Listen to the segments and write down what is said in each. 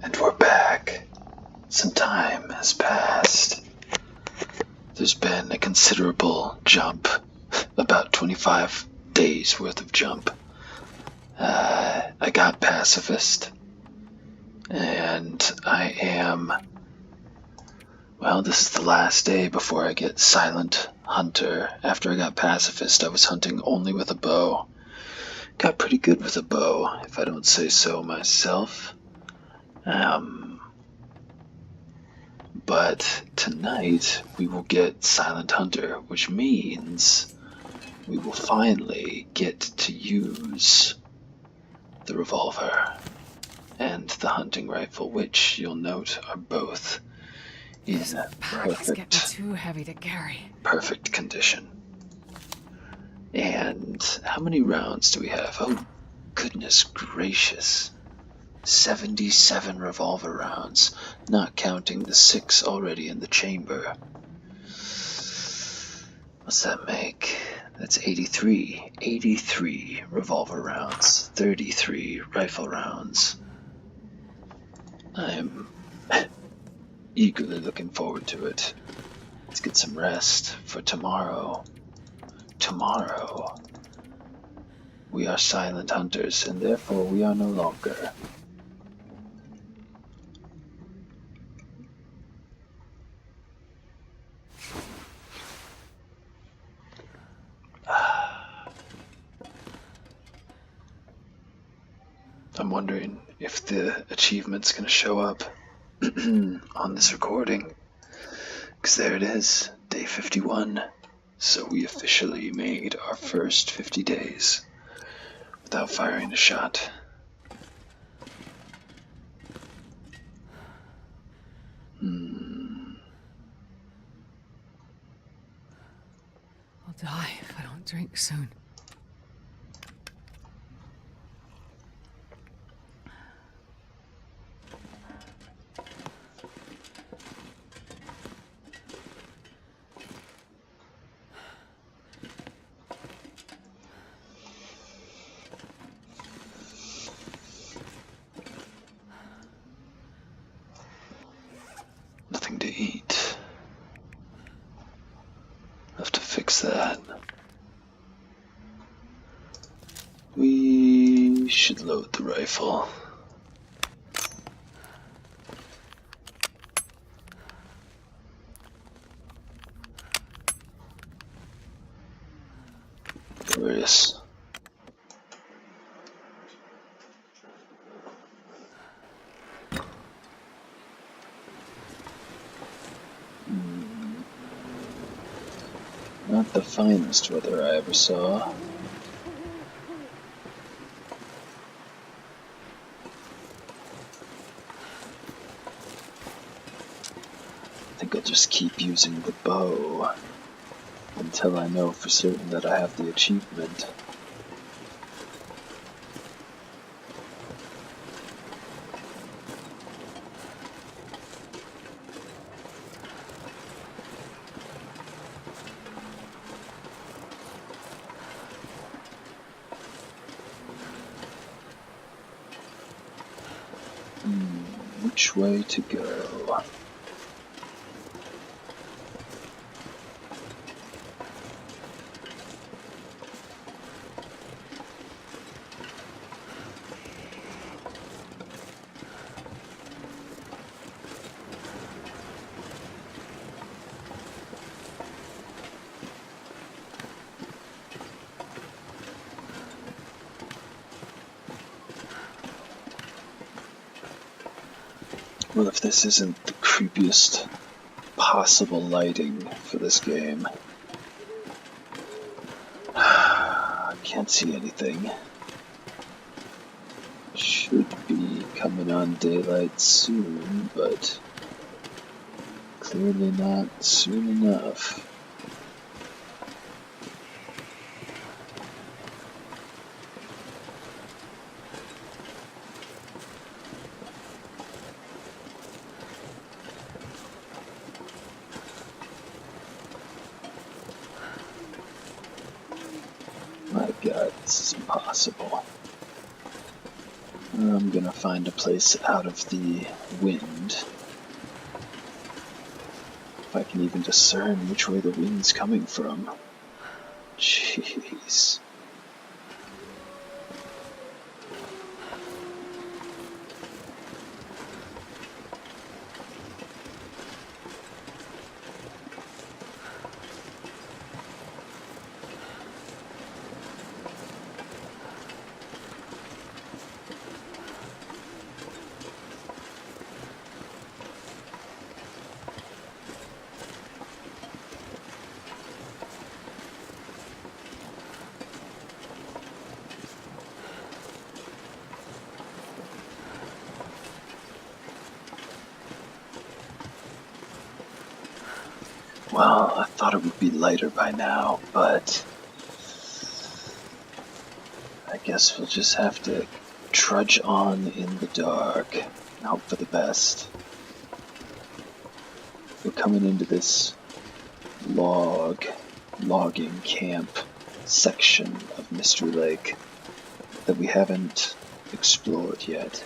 And we're back. Some time has passed. There's been a considerable jump, about 25 days worth of jump. I got Pacifist, and I am... Well, this is the last day before I get Silent Hunter. After I got Pacifist, I was hunting only with a bow. Got pretty good with a bow, if I don't say so myself. But tonight we will get Silent Hunter, which means we will finally get to use the revolver and the hunting rifle, which you'll note are both in too heavy to carry. Perfect condition. And how many rounds do we have? Oh, goodness gracious. 77 revolver rounds, not counting the 6 already in the chamber. What's that make? That's 83. 83 revolver rounds, 33 rifle rounds. I'm eagerly looking forward to it. Let's get some rest for tomorrow. Tomorrow, we are silent hunters, and therefore we are no longer. I'm wondering if the achievement's gonna show up on this recording. Because there it is, day 51. So we officially made our first 50 days without firing a shot. I'll die if I don't drink soon. Nothing to eat. Have to fix that. We should load the rifle. Glorious. Not the finest weather I ever saw. I think I'll just keep using the bow until I know for certain that I have the achievement. Which way to go? Well, if this isn't the creepiest possible lighting for this game. I can't see anything. Should be coming on daylight soon, but clearly not soon enough. My God, this is impossible. I'm gonna find a place out of the wind. If I can even discern which way the wind's coming from. Jeez. Well, I thought it would be lighter by now, but I guess we'll just have to trudge on in the dark and hope for the best. We're coming into this logging camp section of Mystery Lake that we haven't explored yet.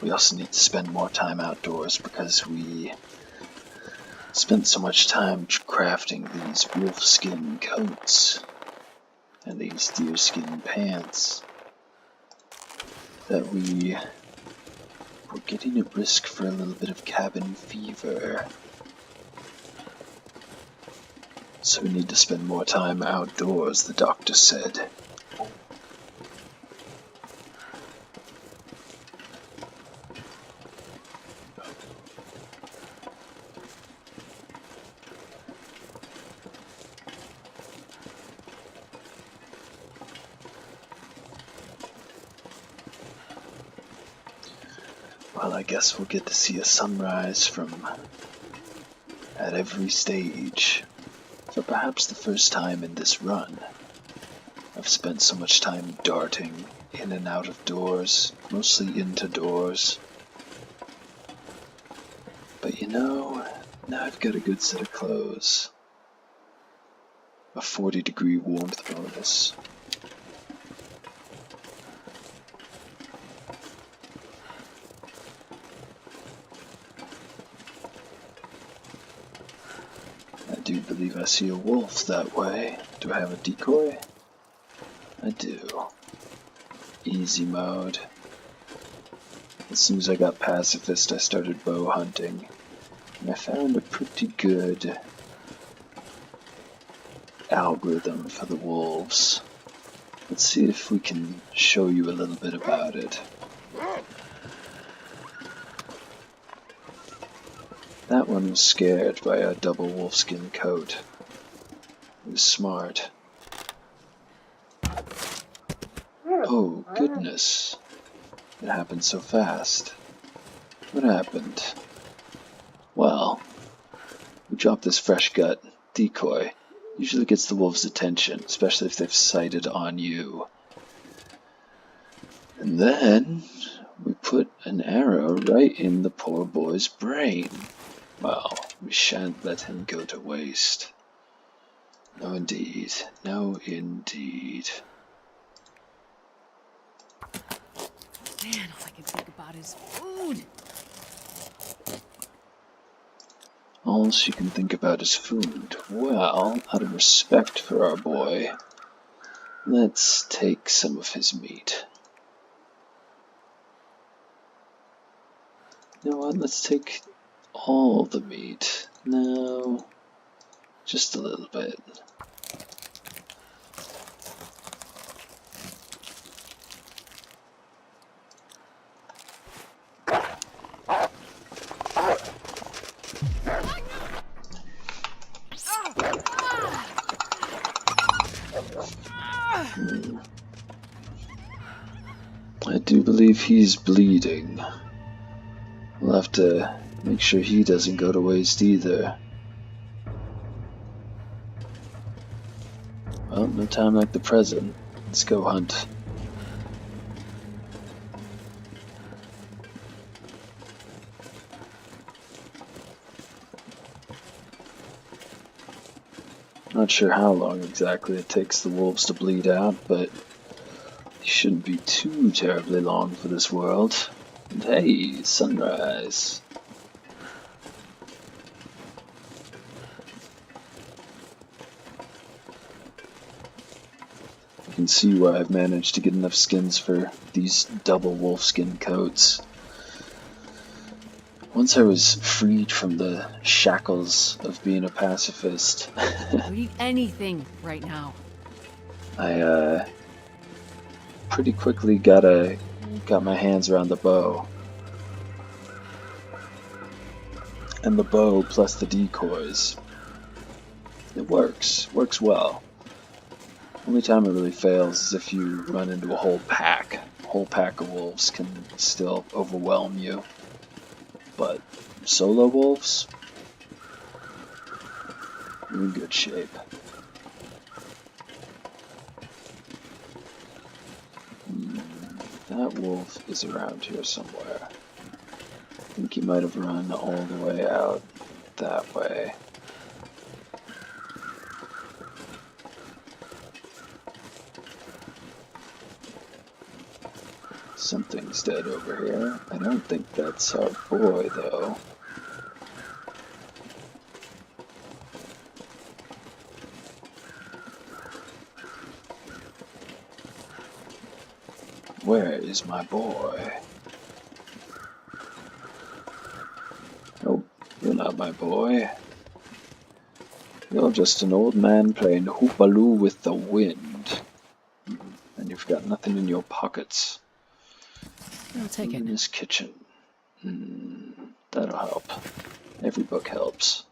We also need to spend more time outdoors because we spent so much time crafting these wolfskin coats and these deerskin pants that we're getting at risk for a little bit of cabin fever. So we need to spend more time outdoors, the doctor said. Well, I guess we'll get to see a sunrise at every stage. For perhaps the first time in this run, I've spent so much time darting in and out of doors, mostly into doors. But you know, now I've got a good set of clothes. A 40-degree warmth bonus. I do believe I see a wolf that way. Do I have a decoy? I do. Easy mode. As soon as I got pacifist, I started bow hunting, and I found a pretty good algorithm for the wolves. Let's see if we can show you a little bit about it. That one was scared by a double wolfskin coat. It was smart. Oh, goodness. It happened so fast. What happened? Well, we dropped this fresh gut decoy. Usually gets the wolves' attention, especially if they've sighted on you. And then we put an arrow right in the poor boy's brain. Well, we shan't let him go to waste. No indeed. No indeed. Man, all I can think about is food. All she can think about is food. Well, out of respect for our boy, let's take some of his meat. You know what? Let's take all the meat. No, just a little bit. I do believe he's bleeding. We'll have to make sure he doesn't go to waste either. Well, no time like the present. Let's go hunt. Not sure how long exactly it takes the wolves to bleed out, but they shouldn't be too terribly long for this world. And hey, sunrise. You can see why I've managed to get enough skins for these double wolf skin coats. Once I was freed from the shackles of being a pacifist, I'd eat anything right now. I pretty quickly got my hands around the bow. And the bow plus the decoys. It works well. Only time it really fails is if you run into a whole pack. A whole pack of wolves can still overwhelm you. But solo wolves, you're in good shape. That wolf is around here somewhere. I think he might have run all the way out that way. Something's dead over here. I don't think that's our boy, though. Where is my boy? Oh, you're not my boy. You're just an old man playing hoopaloo with the wind. And you've got nothing in your pockets. I'll take it. In this kitchen. That'll help. Every book helps.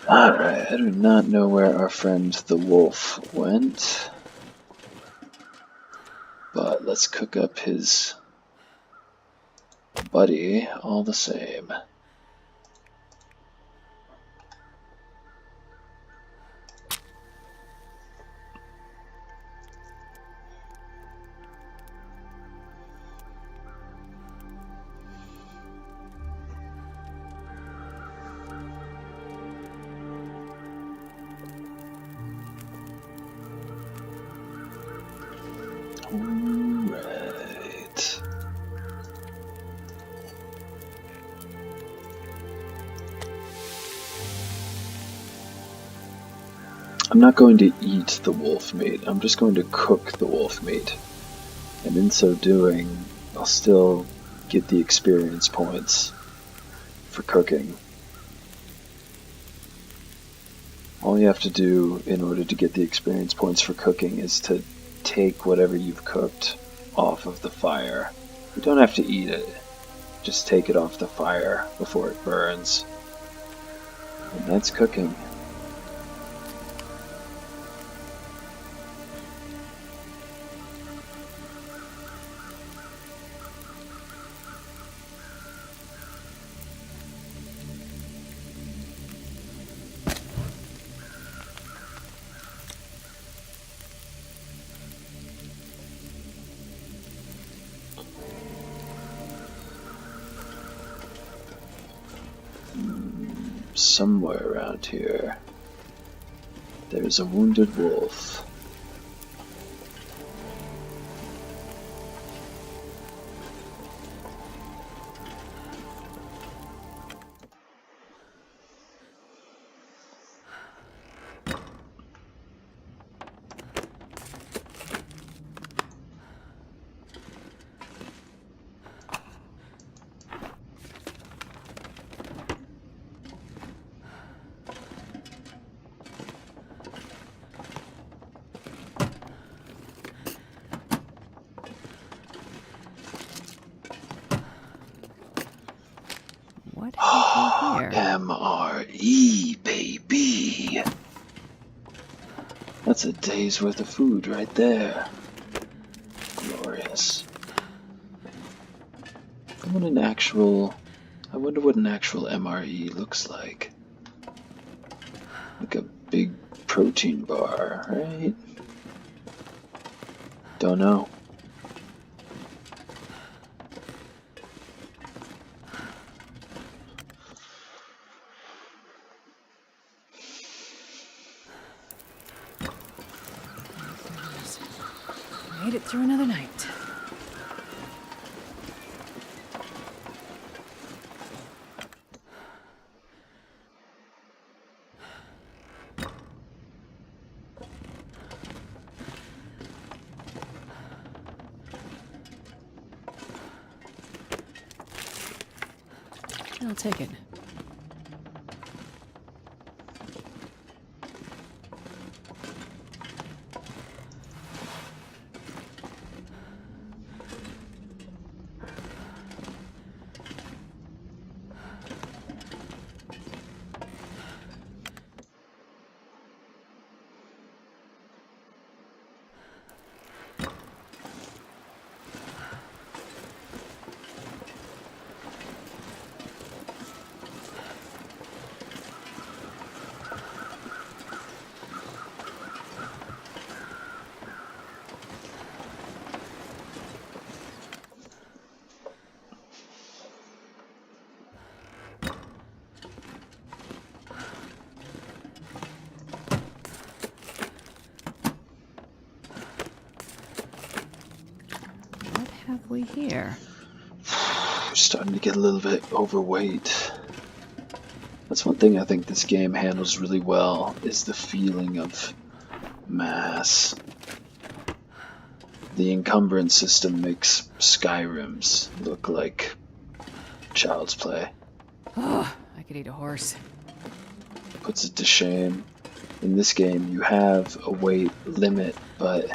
Alright, I do not know where our friend the wolf went, but let's cook up his buddy all the same. Alright. I'm not going to eat the wolf meat, I'm just going to cook the wolf meat. And in so doing, I'll still get the experience points for cooking. All you have to do in order to get the experience points for cooking is to take whatever you've cooked off of the fire. You don't have to eat it, just take it off the fire before it burns. And that's cooking. Somewhere around here, there's a wounded wolf. What happened here? MRE, baby. That's a day's worth of food right there. Glorious. I wonder what an actual MRE looks like. Like a big protein bar, right? Don't know. Made it through another night. I'll take it. What have we here? We're starting to get a little bit overweight. That's one thing I think this game handles really well, is the feeling of mass. The encumbrance system makes Skyrims look like child's play. Oh, I could eat a horse. Puts it to shame. In this game, you have a weight limit, but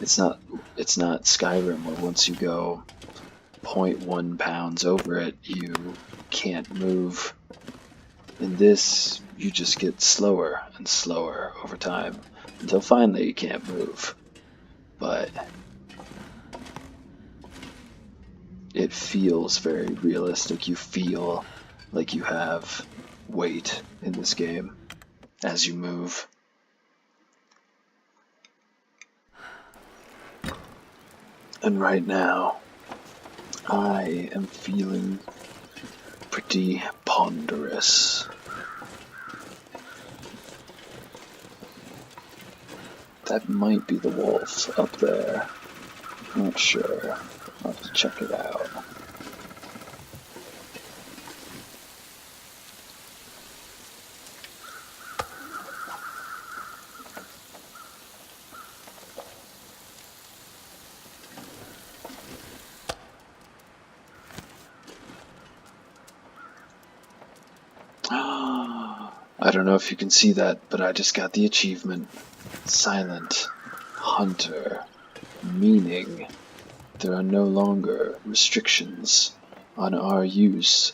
it's not Skyrim, where once you go 0.1 pounds over it, you can't move. In this, you just get slower and slower over time, until finally you can't move. But it feels very realistic. You feel like you have weight in this game as you move. And right now, I am feeling pretty ponderous. That might be the wolf up there. Not sure. I'll have to check it out. I don't know if you can see that, but I just got the achievement. Silent Hunter. Meaning there are no longer restrictions on our use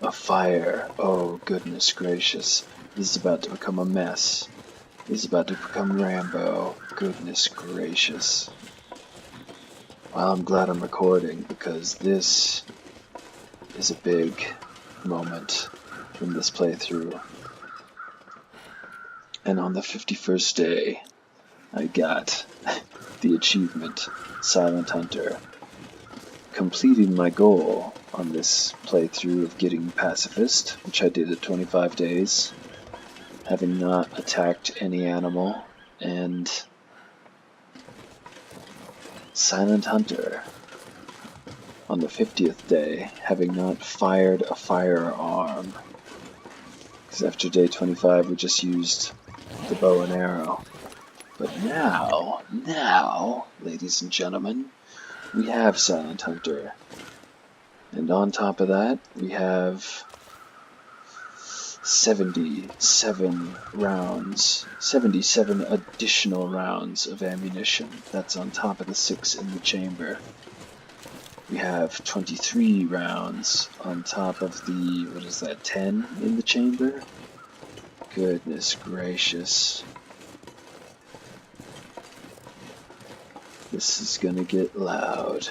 of fire. Oh, goodness gracious. This is about to become a mess. This is about to become Rambo. Goodness gracious. Well, I'm glad I'm recording, because this is a big moment in this playthrough. And on the 51st day, I got the achievement, Silent Hunter, completing my goal on this playthrough of getting Pacifist, which I did at 25 days, having not attacked any animal, and Silent Hunter on the 50th day, having not fired a firearm, because after day 25 we just used the bow and arrow. But now, ladies and gentlemen, we have Silent Hunter. And on top of that, we have 77 rounds, 77 additional rounds of ammunition. That's on top of the 6 in the chamber. We have 23 rounds on top of the, 10 in the chamber? Goodness gracious. This is gonna get loud.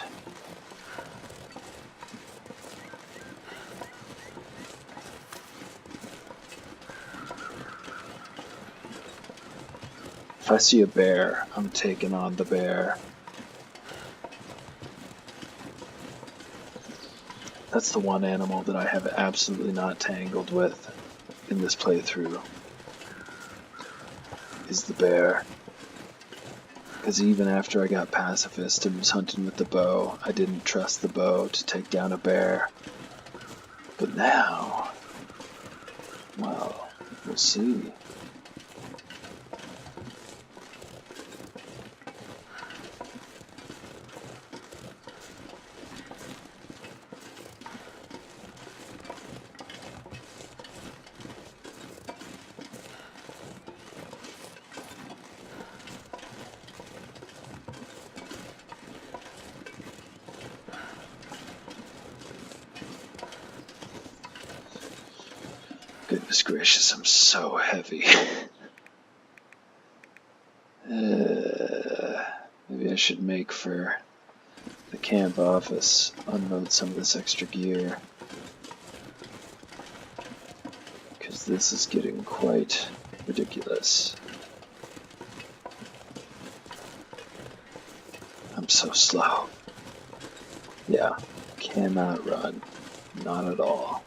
If I see a bear, I'm taking on the bear. That's the one animal that I have absolutely not tangled with in this playthrough, is the bear. Because even after I got pacifist and was hunting with the bow, I didn't trust the bow to take down a bear. But now, well, we'll see. Goodness gracious, I'm so heavy. Maybe I should make for the camp office, unload some of this extra gear. Because this is getting quite ridiculous. I'm so slow. Yeah, cannot run. Not at all.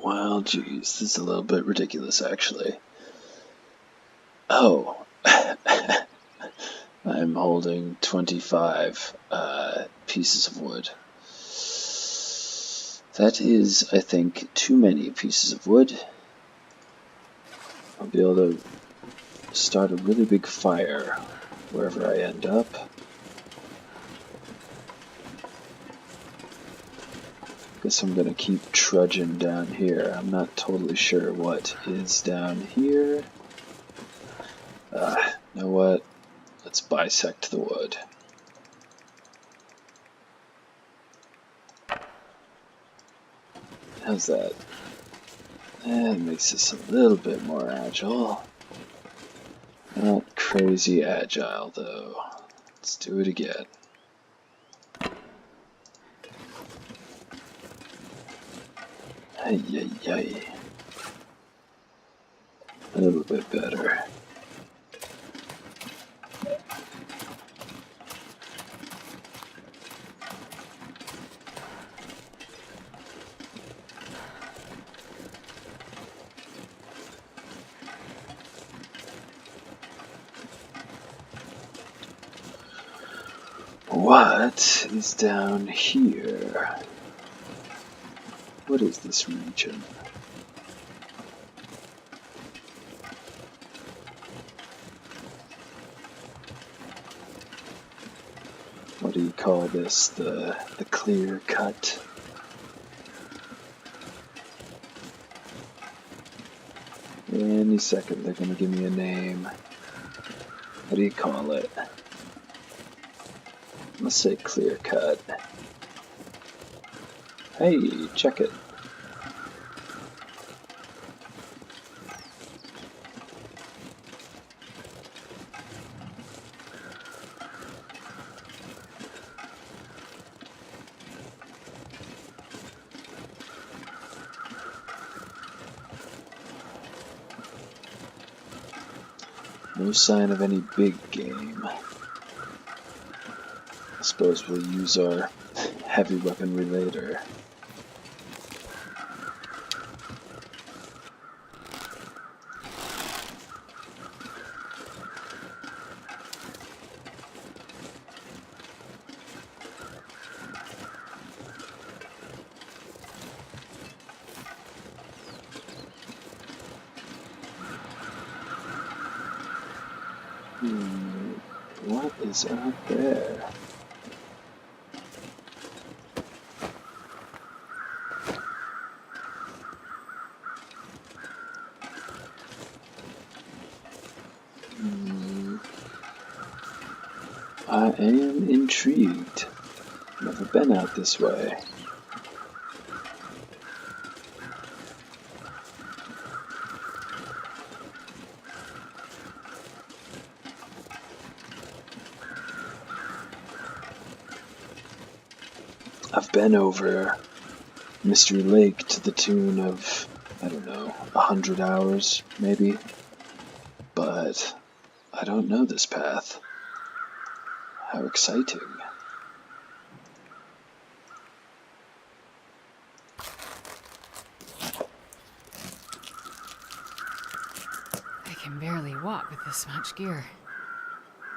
Well, geez, this is a little bit ridiculous, actually. Oh, I'm holding 25 pieces of wood. That is, I think, too many pieces of wood. I'll be able to start a really big fire wherever I end up. Guess I'm gonna keep trudging down here. I'm not totally sure what is down here. You know what? Let's bisect the wood. How's that? That makes us a little bit more agile. Not crazy agile, though. Let's do it again. Ay, ay, ay. A little bit better. What is down here? What is this region? What do you call this? The clear cut? Any second they're gonna give me a name. What do you call it? Let's say clear cut. Hey, check it. No sign of any big game. I suppose we'll use our heavy weaponry later. What is out there? I am intrigued. Never been out this way. I've been over Mystery Lake to the tune of, I don't know, 100 hours, maybe. But I don't know this path. How exciting. I can barely walk with this much gear.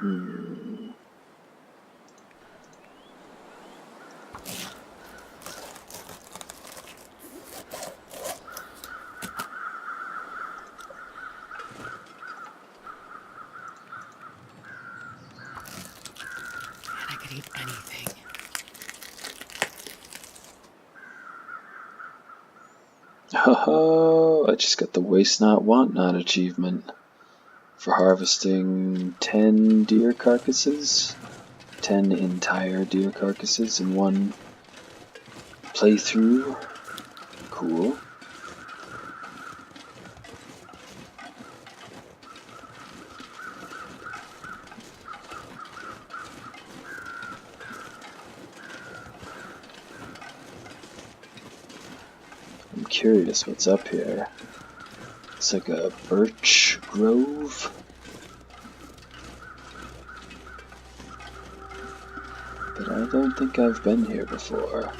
Man, I could eat anything. Oh, I just got the Waste Not Want Not achievement for harvesting 10 deer carcasses. 10 entire deer carcasses in one playthrough. Cool. I'm curious what's up here. It's like a birch grove. But I don't think I've been here before.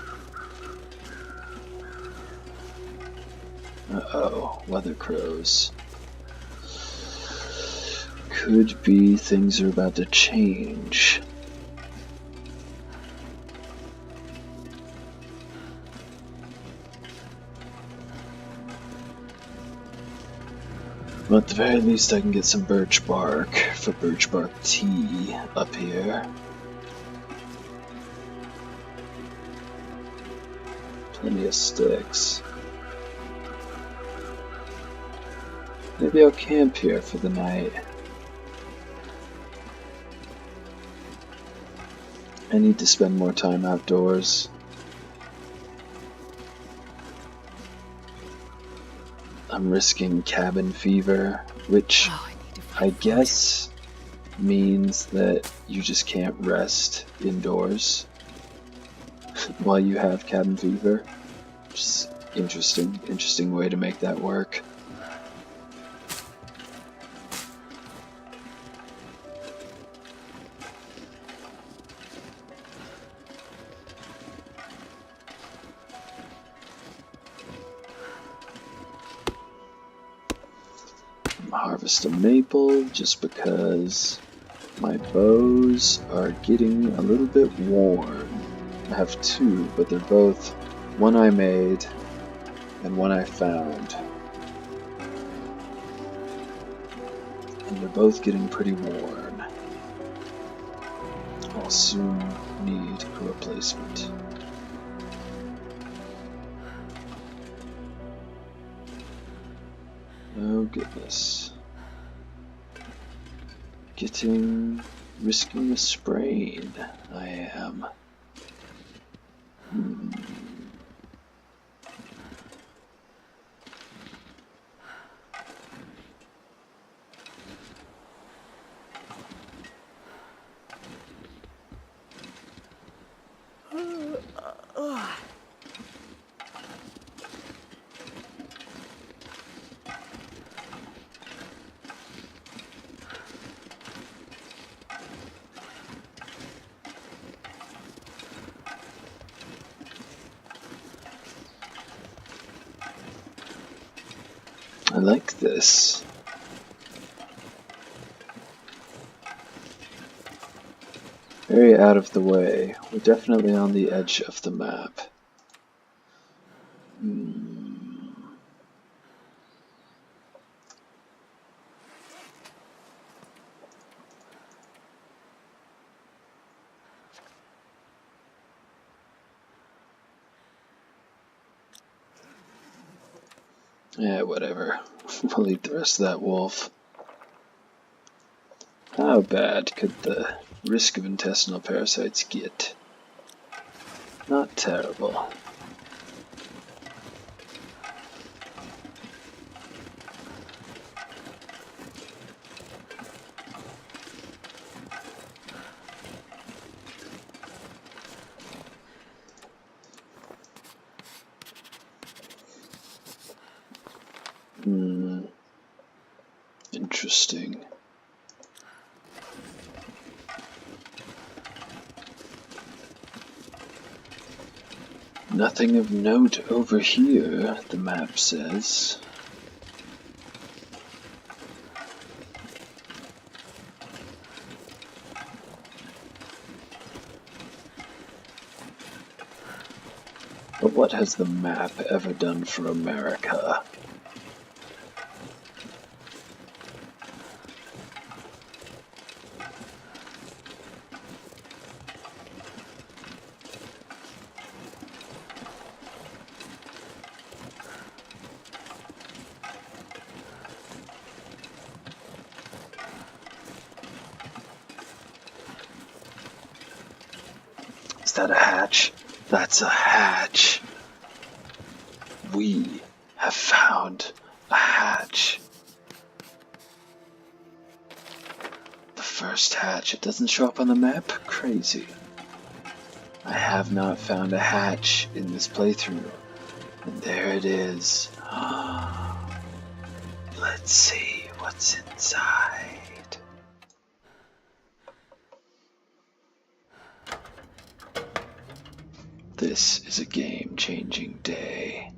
Uh-oh, weather crows. Could be things are about to change. Well, at the very least I can get some birch bark for birch bark tea up here. Plenty of sticks. Maybe I'll camp here for the night. I need to spend more time outdoors. I'm risking cabin fever, which I guess means that you just can't rest indoors while you have cabin fever. Just interesting way to make that work. Harvest a maple just because my bows are getting a little bit worn. I have two, but they're both one I made and one I found. And they're both getting pretty worn. I'll soon need a replacement. Oh goodness. Risking a sprain, I am. I like this. Very out of the way. We're definitely on the edge of the map. Yeah, whatever. We'll eat the rest of that wolf. How bad could the Risk of intestinal parasites, Git. Not terrible. Interesting. Nothing of note over here, the map says. But what has the map ever done for America? Is that a hatch? That's a hatch. We have found a hatch. The first hatch. It doesn't show up on the map? Crazy. I have not found a hatch in this playthrough. And there it is. Let's see what's inside. This is a game-changing day.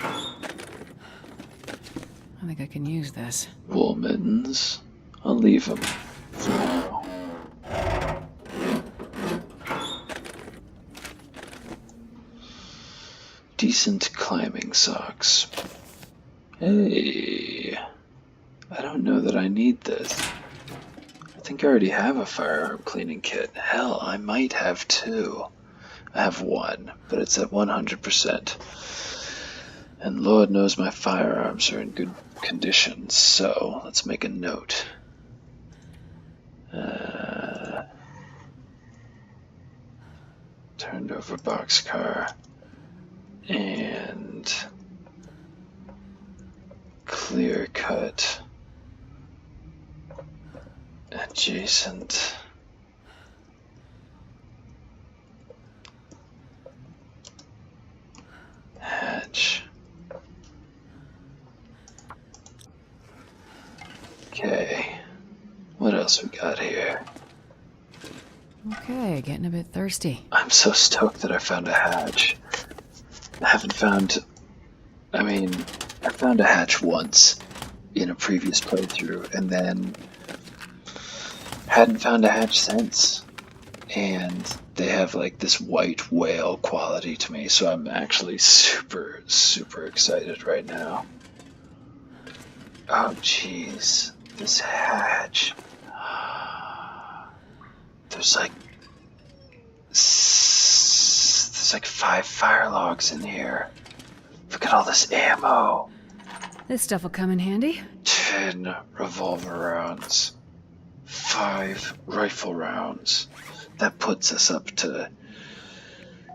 I think I can use this. Wool mittens. I'll leave them for now. Decent climbing socks. Hey, I don't know that I need this. I think I already have a firearm cleaning kit. Hell, I might have two. I have one, but it's at 100%. And Lord knows my firearms are in good condition, so let's make a note. Turned over boxcar. And clear cut adjacent hatch. Okay, what else we got here? Okay, getting a bit thirsty. I'm so stoked that I found a hatch. I haven't found, I found a hatch once in a previous playthrough and then hadn't found a hatch since. And they have like this white whale quality to me, so I'm actually super, super excited right now. Oh jeez, this hatch. There's like 5 fire logs in here. Look at all this ammo. This stuff will come in handy. 10 revolver rounds. 5 rifle rounds. That puts us up to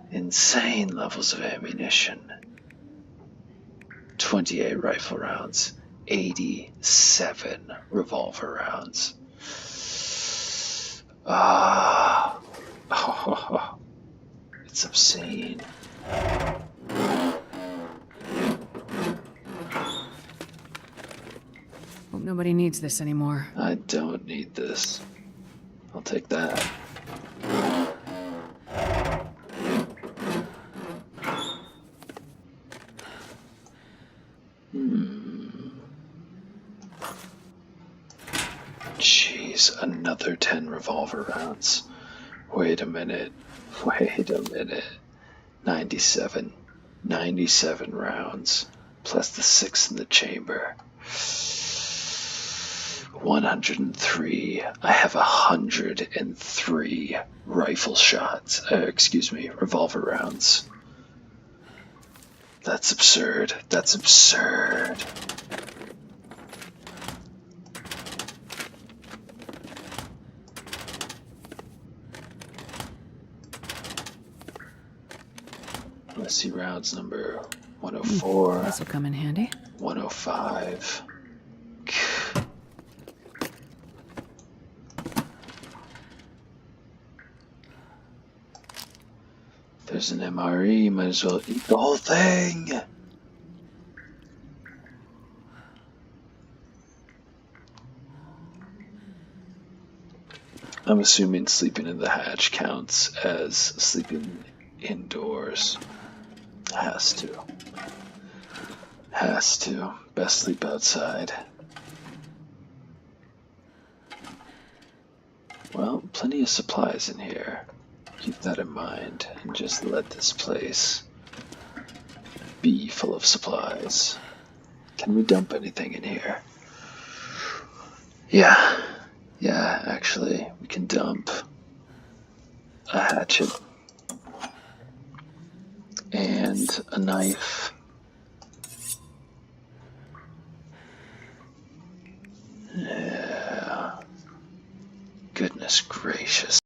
insane levels of ammunition. 28 rifle rounds. 87 revolver rounds. It's obscene. Hope nobody needs this anymore. I don't need this. I'll take that. Jeez, another 10 revolver rounds. Wait a minute. 97 rounds, plus the 6 in the chamber. 103. I have 103 rifle shots. Revolver rounds. That's absurd. That's absurd. Let's see, rounds number 104, This will come in handy. 105. There's an MRE, might as well eat the whole thing. I'm assuming sleeping in the hatch counts as sleeping indoors. Has to. Has to. Best sleep outside. Well, plenty of supplies in here. Keep that in mind and just let this place be full of supplies. Can we dump anything in here? Yeah, actually, we can dump a hatchet and a knife. Yeah. Goodness gracious.